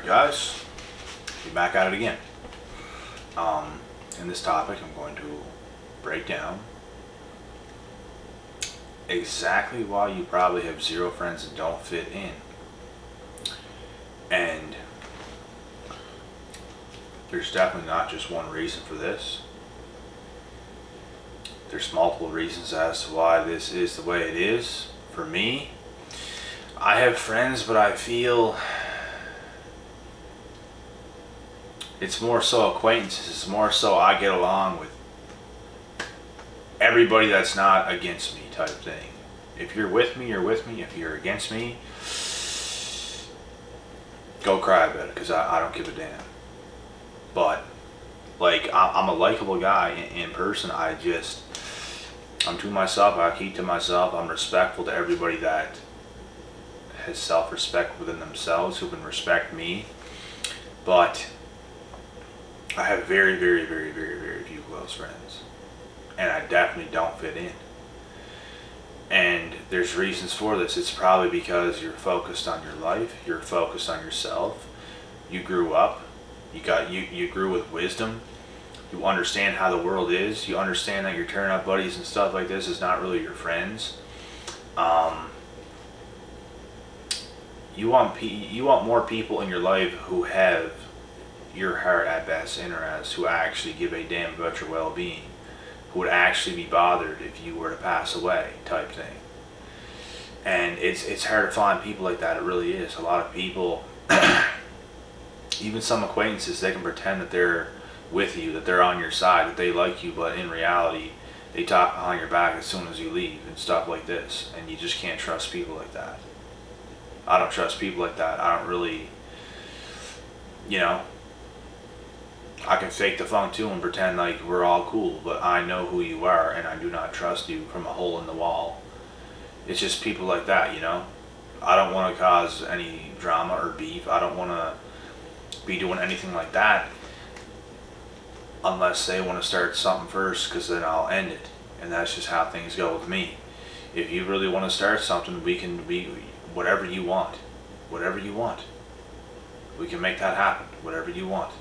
guys, be back at it again. In this topic, I'm going to break down exactly why you probably have 0 friends that don't fit in. And there's definitely not just one reason for this. There's multiple reasons as to why this is the way it is. For me, I have friends, but I feel it's more so acquaintances. It's more so I get along with everybody that's not against me type thing. If you're with me, you're with me. If you're against me, go cry about it, because I don't give a damn. But like, I'm a likable guy in person. I'm to myself. I keep to myself. I'm respectful to everybody that has self-respect within themselves, who can respect me. But I have very, very, very, very, very few close friends, and I definitely don't fit in. And there's reasons for this. It's probably because you're focused on your life. You're focused on yourself. You grew up. You grew with wisdom. You understand how the world is. You understand that your turn-up buddies and stuff like this is not really your friends. You want more people in your life who have your heart at best interest, who actually give a damn about your well-being, who would actually be bothered if you were to pass away type thing. And it's hard to find people like that. It really is. A lot of people, even some acquaintances, they can pretend that they're with you, that they're on your side, that they like you, but in reality they talk behind your back as soon as you leave and stuff like this. And you just can't trust people like that. I don't trust people like that. I don't really, I can fake the funk too and pretend like we're all cool, but I know who you are and I do not trust you from a hole in the wall. It's just people like that, I don't want to cause any drama or beef. I don't want to be doing anything like that unless they want to start something first, because then I'll end it. And that's just how things go with me. If you really want to start something, we can be whatever you want. Whatever you want. We can make that happen. Whatever you want.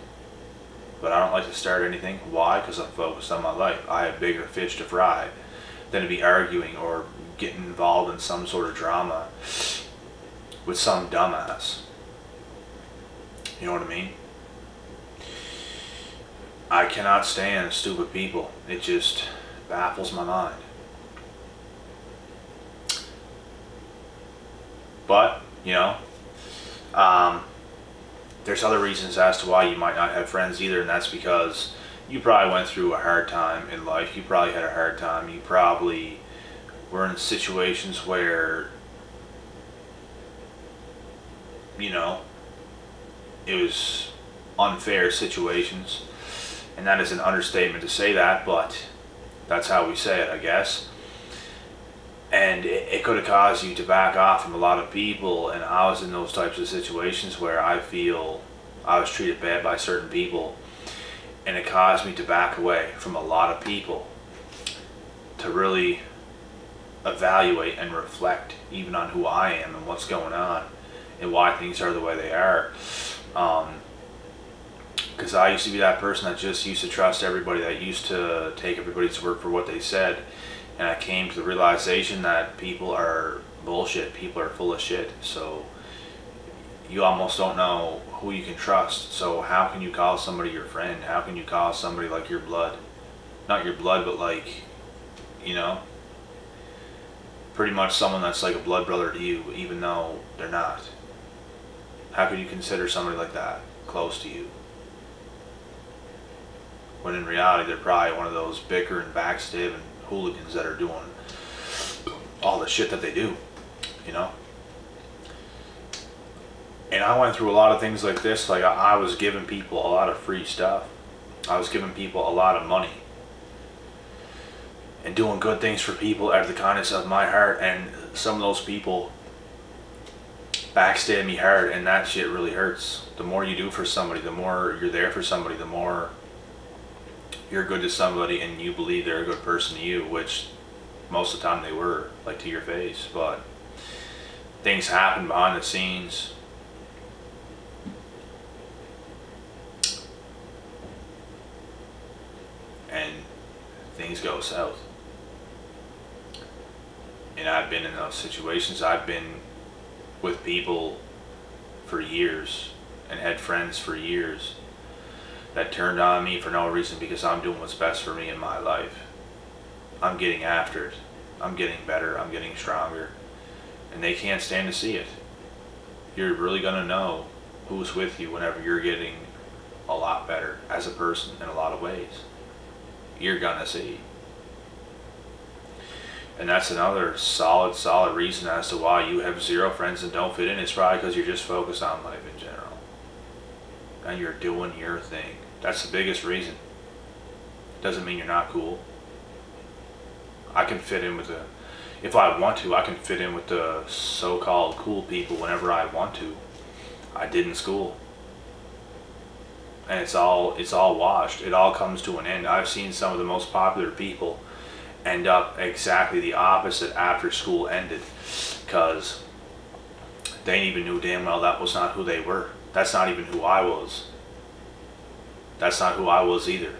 But I don't like to start anything. Why? Because I'm focused on my life. I have bigger fish to fry than to be arguing or getting involved in some sort of drama with some dumbass. You know what I mean? I cannot stand stupid people. It just baffles my mind. But, there's other reasons as to why you might not have friends either, and that's because you probably went through a hard time in life. You probably had a hard time. You probably were in situations where, it was unfair situations. And that is an understatement to say that, but that's how we say it, I guess. And it could have caused you to back off from a lot of people, and I was in those types of situations where I feel I was treated bad by certain people, and it caused me to back away from a lot of people, to really evaluate and reflect even on who I am and what's going on and why things are the way they are. Because I used to be that person that just used to trust everybody, that used to take everybody's word for what they said. And I came to the realization that people are bullshit. People are full of shit. So you almost don't know who you can trust. So how can you call somebody your friend? How can you call somebody like your blood? Not your blood, but like, pretty much someone that's like a blood brother to you, even though they're not. How could you consider somebody like that close to you, when in reality they're probably one of those bickering, backstabbing hooligans that are doing all the shit that they do, And I went through a lot of things like this. Like, I was giving people a lot of free stuff. I was giving people a lot of money and doing good things for people out of the kindness of my heart, and some of those people backstab me hard, and that shit really hurts. The more you do for somebody, the more you're there for somebody, the more you're good to somebody and you believe they're a good person to you, which most of the time they were, like, to your face. But things happen behind the scenes things go south. And I've been in those situations. I've been with people for years and had friends for years that turned on me for no reason because I'm doing what's best for me in my life. I'm getting after it. I'm getting better. I'm getting stronger. And they can't stand to see it. You're really going to know who's with you whenever you're getting a lot better as a person in a lot of ways. You're going to see. And that's another solid reason as to why you have zero friends and don't fit in. It's probably because you're just focused on life in general. And you're doing your thing. That's the biggest reason. Doesn't mean you're not cool. I can fit in with if I want to, I can fit in with the so-called cool people whenever I want to. I did in school. And it's all washed. It all comes to an end. I've seen some of the most popular people end up exactly the opposite after school ended, because they even knew damn well that was not who they were. That's not even who I was. That's not who I was either.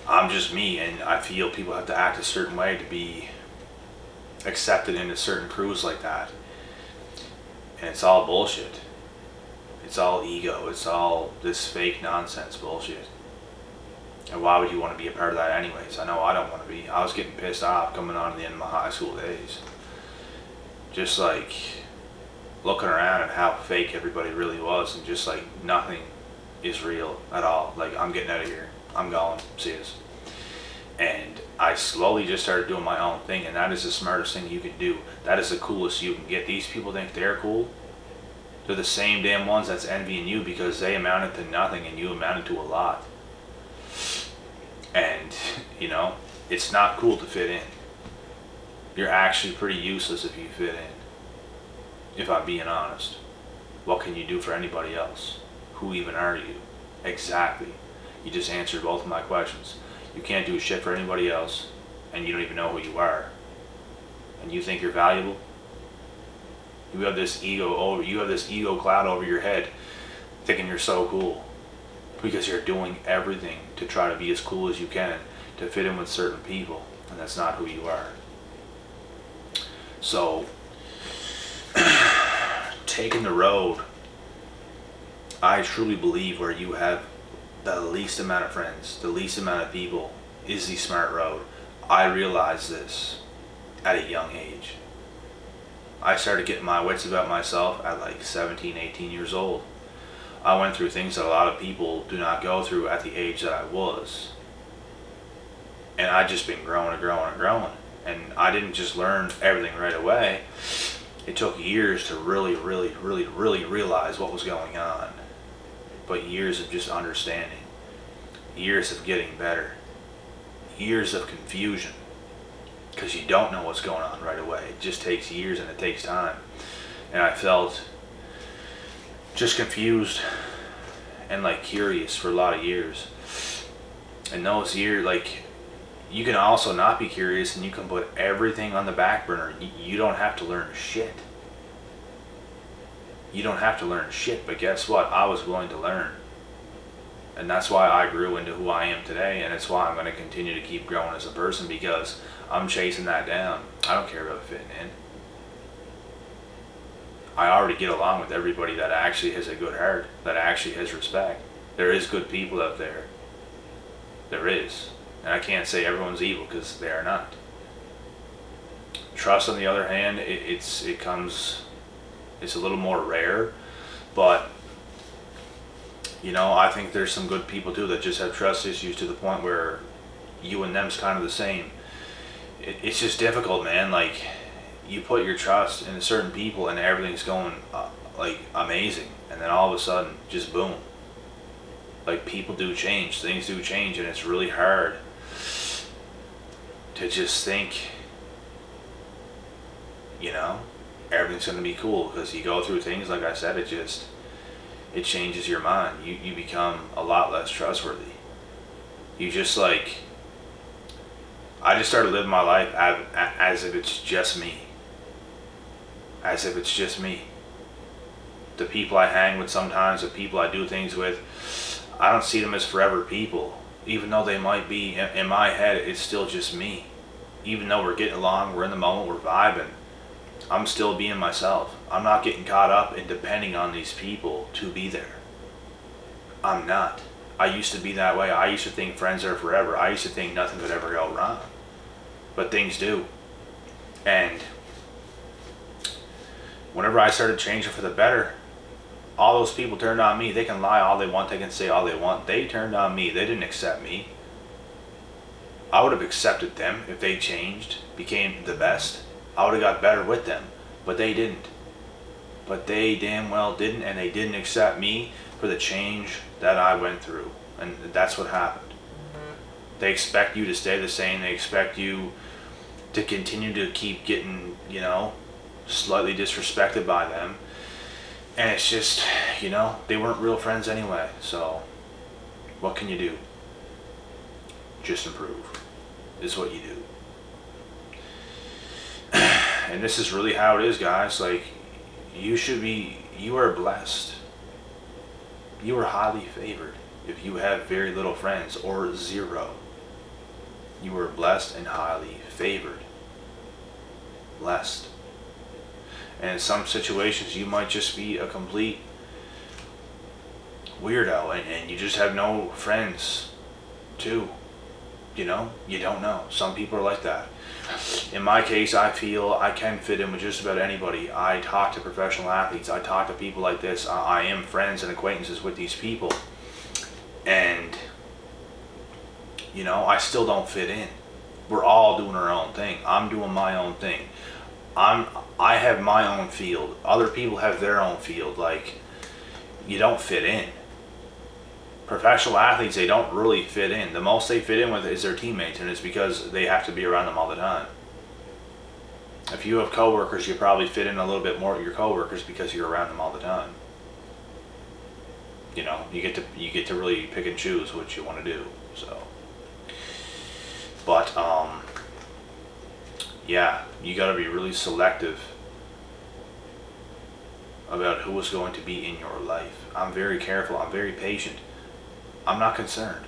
I'm just me, and I feel people have to act a certain way to be accepted into certain crews like that. And it's all bullshit. It's all ego. It's all this fake nonsense bullshit. And why would you want to be a part of that anyways? I know I don't want to be. I was getting pissed off coming on to the end of my high school days. Just like looking around at how fake everybody really was, and just like nothing is real at all. Like, I'm getting out of here. I'm going. See us. And I slowly just started doing my own thing, and that is the smartest thing you can do. That is the coolest you can get. These people think they're cool. They're the same damn ones that's envying you because they amounted to nothing and you amounted to a lot. And, you know, it's not cool to fit in. You're actually pretty useless if you fit in. If I'm being honest. What can you do for anybody else? Who even are you? Exactly. You just answered both of my questions. You can't do shit for anybody else, and you don't even know who you are. And you think you're valuable? You have this ego cloud over your head, thinking you're so cool. Because you're doing everything to try to be as cool as you can to fit in with certain people, and that's not who you are. So, taking the road, I truly believe where you have the least amount of friends, the least amount of people, is the smart road. I realized this at a young age. I started getting my wits about myself at like 17, 18 years old. I went through things that a lot of people do not go through at the age that I was. And I just been growing and growing and growing. And I didn't just learn everything right away. It took years to really realize what was going on. But years of just understanding. Years of getting better. Years of confusion. Because you don't know what's going on right away. It just takes years and it takes time. And I felt just confused and like curious for a lot of years. And those years, like, you can also not be curious and you can put everything on the back burner. You don't have to learn shit. You don't have to learn shit, but guess what? I was willing to learn. And that's why I grew into who I am today, and it's why I'm going to continue to keep growing as a person, because I'm chasing that down. I don't care about fitting in. I already get along with everybody that actually has a good heart, that actually has respect. There is good people out there. There is. And I can't say everyone's evil, because they are not. Trust, on the other hand, it's a little more rare, but you know, I think there's some good people too that just have trust issues to the point where you and them's kind of the same. It's just difficult, man. Like, you put your trust in certain people and everything's going like amazing, and then all of a sudden, just boom. Like, people do change, things do change, and it's really hard to just think, you know, everything's going to be cool, because you go through things, like I said, it changes your mind. You become a lot less trustworthy. You just like, I just started living my life as if it's just me. As if it's just me. The people I hang with sometimes, the people I do things with, I don't see them as forever people. even though they might be, in my head, it's still just me. Even though we're getting along, we're in the moment, we're vibing, I'm still being myself. I'm not getting caught up in depending on these people to be there. I'm not. I used to be that way. I used to think friends are forever. I used to think nothing could ever go wrong. But things do. And whenever I started changing for the better, all those people turned on me. They can lie all they want. They can say all they want. They turned on me. They didn't accept me. I would have accepted them if they changed, became the best. I would have got better with them. But they didn't. But they damn well didn't, and they didn't accept me for the change that I went through. And that's what happened. They expect you to stay the same. They expect you to continue to keep getting, you know, slightly disrespected by them. And it's just, you know, they weren't real friends anyway. So what can you do? Just improve is what you do. And this is really how it is, guys. Like, you are blessed. You are highly favored if you have very little friends or zero. You are blessed and highly favored. Blessed. And in some situations you might just be a complete weirdo and you just have no friends too. You know, you don't know. Some people are like that. In my case, I feel I can fit in with just about anybody. I talk to professional athletes. I talk to people like this. I am friends and acquaintances with these people. And, you know, I still don't fit in. We're all doing our own thing. I'm doing my own thing. I have my own field. Other people have their own field. Like, you don't fit in. Professional athletes, they don't really fit in. The most they fit in with is their teammates, and it's because they have to be around them all the time. If you have coworkers, you probably fit in a little bit more with your coworkers because you're around them all the time. You know, you get to really pick and choose what you want to do. So, but yeah, you got to be really selective about who is going to be in your life. I'm very careful. I'm very patient. I'm not concerned.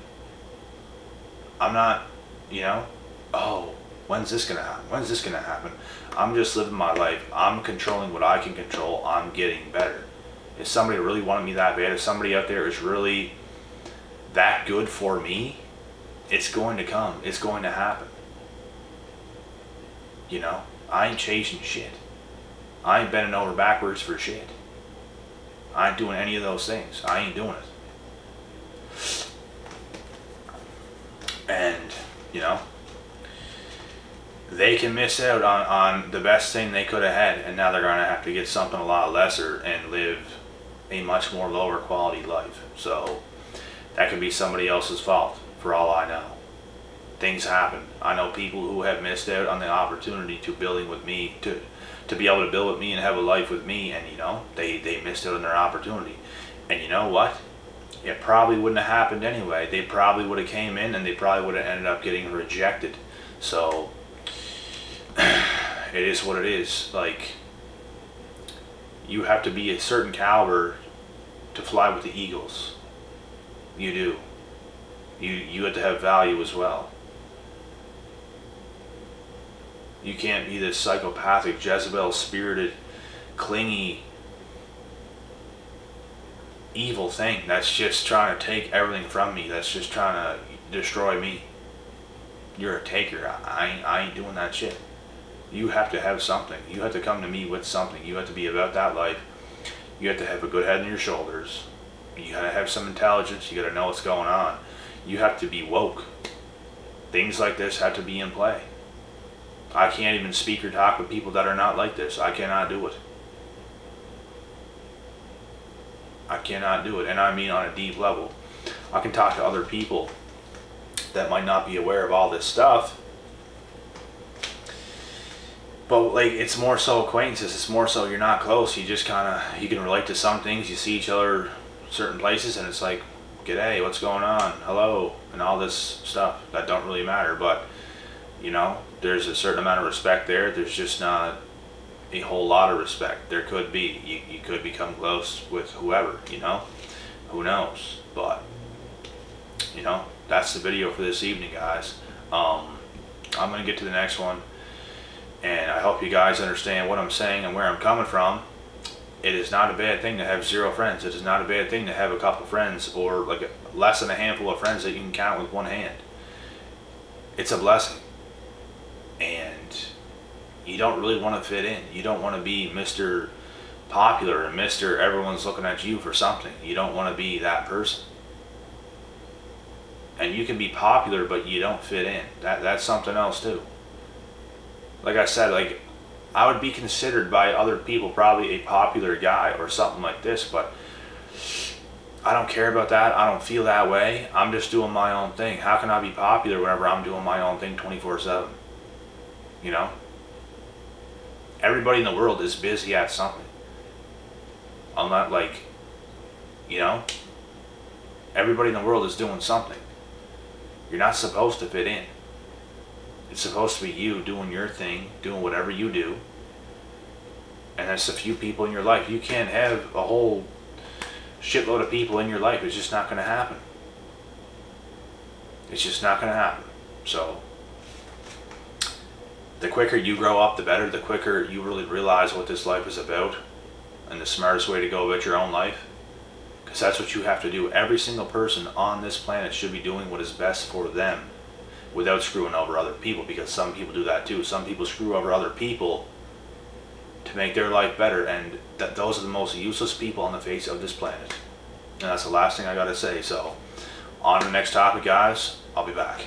I'm not, you know, oh, when's this going to happen? When's this going to happen? I'm just living my life. I'm controlling what I can control. I'm getting better. If somebody really wanted me that bad, if somebody out there is really that good for me, it's going to come. It's going to happen. You know, I ain't chasing shit. I ain't bending over backwards for shit. I ain't doing any of those things. I ain't doing it. And, you know, they can miss out on the best thing they could have had, and now they're going to have to get something a lot lesser and live a much more lower quality life. So that could be somebody else's fault, for all I know. Things happen. I know people who have missed out on the opportunity to building with me, to be able to build with me and have a life with me, and, you know, they missed out on their opportunity. And you know what? It probably wouldn't have happened anyway. They probably would have came in and they probably would have ended up getting rejected. So it is what it is. Like, you have to be a certain caliber to fly with the Eagles. You do. You have to have value as well. You can't be this psychopathic, Jezebel-spirited, clingy, evil thing that's just trying to take everything from me, that's just trying to destroy me. You're a taker. I ain't doing that shit. You have to have something. You have to come to me with something. You have to be about that life. You have to have a good head on your shoulders. You gotta have some intelligence. You gotta know what's going on. You have to be woke. Things like this have to be in play. I can't even speak or talk with people that are not like this. I cannot do it. I cannot do it, and I mean on a deep level. I can talk to other people that might not be aware of all this stuff, but like, it's more so acquaintances. It's more so you're not close. You just kind of, you can relate to some things. You see each other certain places, and it's like, g'day, what's going on? Hello, and all this stuff that don't really matter. But you know, there's a certain amount of respect there. There's just not a whole lot of respect. There could be. You could become close with whoever, you know, who knows. But you know, that's the video for this evening, guys. I'm going to get to the next one, and I hope you guys understand what I'm saying and where I'm coming from. It is not a bad thing to have 0 friends. It is not a bad thing to have a couple friends, or like less than a handful of friends that you can count with one hand. It's a blessing. And you don't really want to fit in. You don't want to be Mr. Popular and Mr. Everyone's looking at you for something. You don't want to be that person. And you can be popular, but you don't fit in. That's something else too. Like I said, like, I would be considered by other people probably a popular guy or something like this, but I don't care about that. I don't feel that way. I'm just doing my own thing. How can I be popular whenever I'm doing my own thing 24/7? You know? Everybody in the world is busy at something. I'm not like, you know? Everybody in the world is doing something. You're not supposed to fit in. It's supposed to be you doing your thing, doing whatever you do. And that's a few people in your life. You can't have a whole shitload of people in your life. It's just not going to happen. It's just not going to happen. So, the quicker you grow up, the better. The quicker you really realize what this life is about. And the smartest way to go about your own life. Because that's what you have to do. Every single person on this planet should be doing what is best for them, without screwing over other people, because some people do that too. Some people screw over other people to make their life better, and those are the most useless people on the face of this planet. And that's the last thing I gotta say. So, on to the next topic, guys. I'll be back.